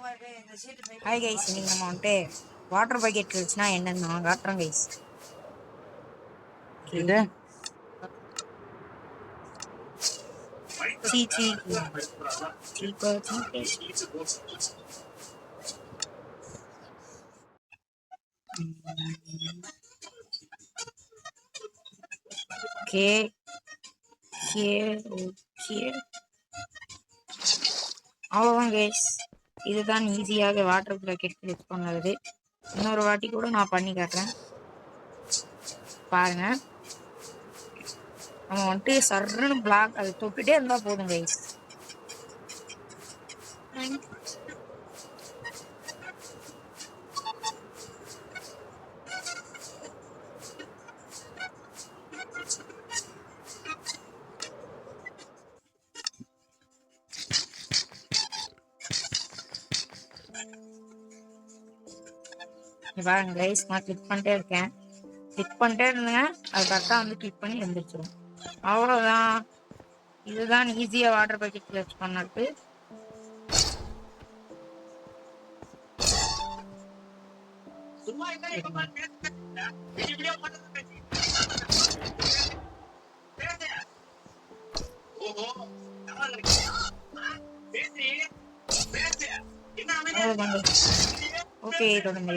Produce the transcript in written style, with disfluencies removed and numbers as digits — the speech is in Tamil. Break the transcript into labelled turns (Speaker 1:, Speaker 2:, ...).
Speaker 1: ஹாய் கைஸ், இன்னைக்கு நம்ம வந்துட்டு வாட்டர் பக்கெட் கிழிச்சுனா என்னன்னு நான் காட்டுறேன் கைஸ். அவ்வளோதான் கைஸ், இதுதான் ஈஸியாக வாட்டர் பக்கெட் கிளிச் பண்ணது. இன்னொரு வாட்டி கூட நான் பண்ணி காட்டுறேன் பாருங்க. நம்ம வந்துட்டு சர்ன்னு பிளாக் அதை தொட்டுட்டே இருந்தா போதும் கைஸ். பாருங்க கைஸ், நான் கிளிக் பண்ணிட்டே இருக்கேன். கிளிக் பண்ணிட்டே இருந்தேங்க, அது கரெக்டாக வந்து கிளிக் பண்ணி எழுந்திரிச்சிடும். அவ்வளோதான், இதுதான் ஈஸியாக வாட்டர் பக்கெட் கிளச் பண்ணது. ஓகே, தொடர்ந்து